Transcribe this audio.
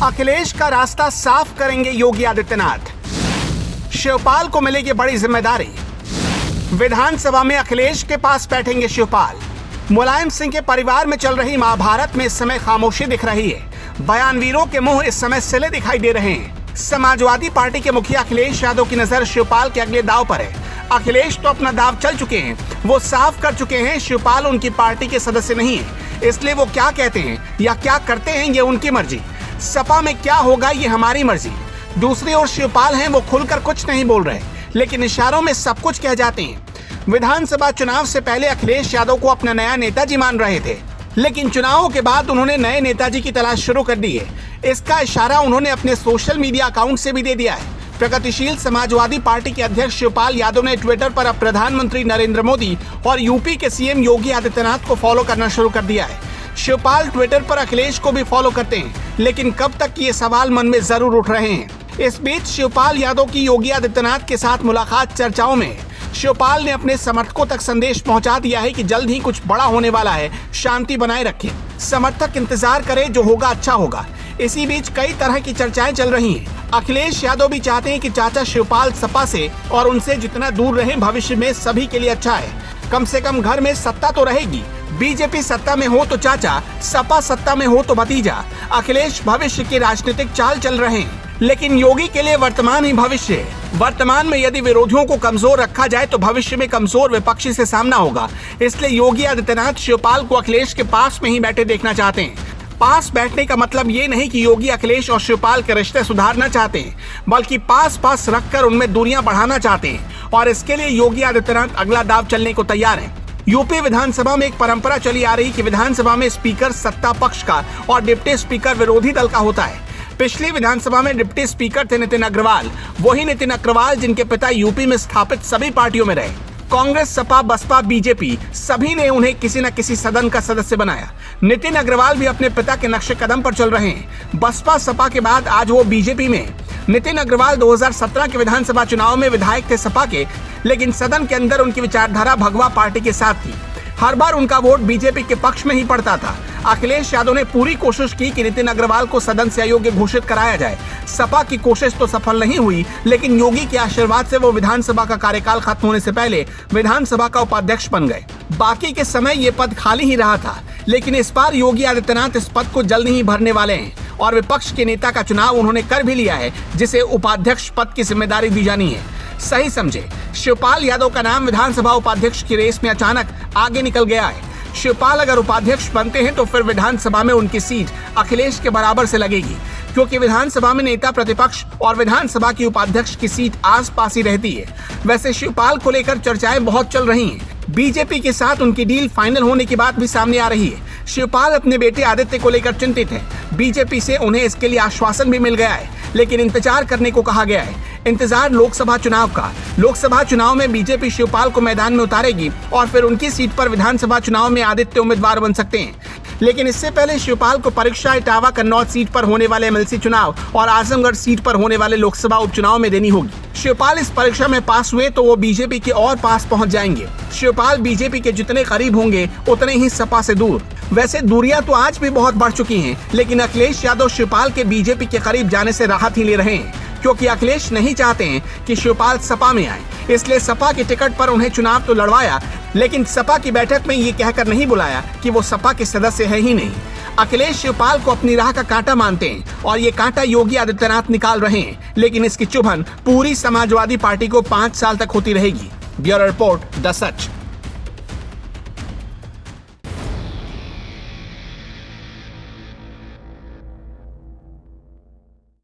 अखिलेश का रास्ता साफ करेंगे योगी आदित्यनाथ। शिवपाल को मिलेगी बड़ी जिम्मेदारी। विधानसभा में अखिलेश के पास बैठेंगे शिवपाल। मुलायम सिंह के परिवार में चल रही महाभारत में इस समय खामोशी दिख रही है। बयानवीरों के मुंह इस समय सिले दिखाई दे रहे हैं। समाजवादी पार्टी के मुखिया अखिलेश यादव की नजर शिवपाल के अगले दाव पर है। अखिलेश तो अपना दाव चल चुके हैं, वो साफ कर चुके हैं शिवपाल उनकी पार्टी के सदस्य नहीं है, इसलिए वो क्या कहते हैं या क्या करते हैं ये उनकी मर्जी। सपा में क्या होगा ये हमारी मर्जी। दूसरी ओर शिवपाल हैं, वो खुलकर कुछ नहीं बोल रहे, लेकिन इशारों में सब कुछ कह जाते हैं। विधानसभा चुनाव से पहले अखिलेश यादव को अपना नया नेताजी मान रहे थे, लेकिन चुनावों के बाद उन्होंने नए नेताजी की तलाश शुरू कर दी है। इसका इशारा उन्होंने अपने सोशल मीडिया अकाउंट से भी दे दिया है। प्रगतिशील समाजवादी पार्टी के अध्यक्ष शिवपाल यादव ने ट्विटर पर अब प्रधानमंत्री नरेंद्र मोदी और यूपी के सीएम योगी आदित्यनाथ को फॉलो करना शुरू कर दिया है। शिवपाल ट्विटर पर अखिलेश को भी फॉलो करते हैं, लेकिन कब तक ये सवाल मन में जरूर उठ रहे हैं। इस बीच शिवपाल यादव की योगी आदित्यनाथ के साथ मुलाकात चर्चाओं में। शिवपाल ने अपने समर्थकों तक संदेश पहुंचा दिया है कि जल्द ही कुछ बड़ा होने वाला है, शांति बनाए रखें, समर्थक इंतजार करें, जो होगा अच्छा होगा। इसी बीच कई तरह की चर्चाएं चल रही हैं। अखिलेश यादव भी चाहते हैं कि चाचा शिवपाल सपा से और उनसे जितना दूर रहें, भविष्य में सभी के लिए अच्छा है। कम से कम घर में सत्ता तो रहेगी। बीजेपी सत्ता में हो तो चाचा, सपा सत्ता में हो तो भतीजा। अखिलेश भविष्य की राजनीतिक चाल चल रहे हैं, लेकिन योगी के लिए वर्तमान ही भविष्य है। वर्तमान में यदि विरोधियों को कमजोर रखा जाए तो भविष्य में कमजोर विपक्षी से सामना होगा। इसलिए योगी आदित्यनाथ शिवपाल को अखिलेश के पास में ही बैठे देखना चाहते हैं। पास बैठने का मतलब ये नहीं कि योगी अखिलेश और शिवपाल के रिश्ते सुधारना चाहते हैं, बल्कि पास पास रखकर उनमें दूरियां बढ़ाना चाहते हैं, और इसके लिए योगी आदित्यनाथ अगला दाव चलने को तैयार हैं। यूपी विधानसभा में एक परंपरा चली आ रही कि विधानसभा में स्पीकर सत्ता पक्ष का और डिप्टी स्पीकर विरोधी दल का होता है। पिछली विधानसभा में डिप्टी स्पीकर थे नितिन अग्रवाल, वही नितिन अग्रवाल जिनके पिता यूपी में स्थापित सभी पार्टियों में रहे। कांग्रेस, सपा, बसपा, बीजेपी सभी ने उन्हें किसी न किसी सदन का सदस्य बनाया। नितिन अग्रवाल भी अपने पिता के नक्शे कदम पर चल रहे हैं। बसपा सपा के बाद आज वो बीजेपी में। नितिन अग्रवाल 2017 के विधानसभा चुनाव में विधायक थे सपा के, लेकिन सदन के अंदर उनकी विचारधारा भगवा पार्टी के साथ थी। हर बार उनका वोट बीजेपी के पक्ष में ही पड़ता था। अखिलेश यादव ने पूरी कोशिश की कि नितिन अग्रवाल को सदन से अयोग्य घोषित कराया जाए। सपा की कोशिश तो सफल नहीं हुई, लेकिन योगी के आशीर्वाद से वो विधानसभा का कार्यकाल खत्म होने से पहले विधानसभा का उपाध्यक्ष बन गए। बाकी के समय ये पद खाली ही रहा था, लेकिन इस बार योगी आदित्यनाथ इस पद को जल्द ही भरने वाले हैं और विपक्ष के नेता का चुनाव उन्होंने कर भी लिया है, जिसे उपाध्यक्ष पद की जिम्मेदारी दी जानी है। सही समझे, शिवपाल यादव का नाम विधानसभा उपाध्यक्ष की रेस में अचानक आगे निकल गया है। शिवपाल अगर उपाध्यक्ष बनते हैं तो फिर विधानसभा में उनकी सीट अखिलेश के बराबर से लगेगी, क्योंकि विधानसभा में नेता प्रतिपक्ष और विधानसभा की उपाध्यक्ष की सीट आस पास ही रहती है। वैसे शिवपाल को लेकर चर्चाएं बहुत चल रही हैं। बीजेपी के साथ उनकी डील फाइनल होने की बात भी सामने आ रही है। शिवपाल अपने बेटे आदित्य को लेकर चिंतित है। बीजेपी से उन्हें इसके लिए आश्वासन भी मिल गया है, लेकिन इंतजार करने को कहा गया है। इंतजार लोकसभा चुनाव का। लोकसभा चुनाव में बीजेपी शिवपाल को मैदान में उतारेगी और फिर उनकी सीट पर विधानसभा चुनाव में आदित्य उम्मीदवार बन सकते हैं। लेकिन इससे पहले शिवपाल को परीक्षा इटावा कन्नौज सीट पर होने वाले एमएलसी चुनाव और आजमगढ़ सीट पर होने वाले लोकसभा उपचुनाव में देनी होगी। शिवपाल इस परीक्षा में पास हुए तो वो बीजेपी के और पास पहुंच जाएंगे। शिवपाल बीजेपी के जितने करीब होंगे उतने ही सपा से दूर। वैसे दूरियां तो आज भी बहुत बढ़ चुकी हैं, लेकिन अखिलेश यादव शिवपाल के बीजेपी के करीब जाने से राहत ही ले रहे हैं, क्योंकि अखिलेश नहीं चाहते हैं कि शिवपाल सपा में आए। इसलिए सपा के टिकट पर उन्हें चुनाव तो लड़वाया, लेकिन सपा की बैठक में ये कहकर नहीं बुलाया कि वो सपा के सदस्य है ही नहीं। अखिलेश शिवपाल को अपनी राह का कांटा मानते हैं और ये कांटा योगी आदित्यनाथ निकाल रहे हैं, लेकिन इसकी चुभन पूरी समाजवादी पार्टी को 5 साल तक होती रहेगी। Bureau report, the such.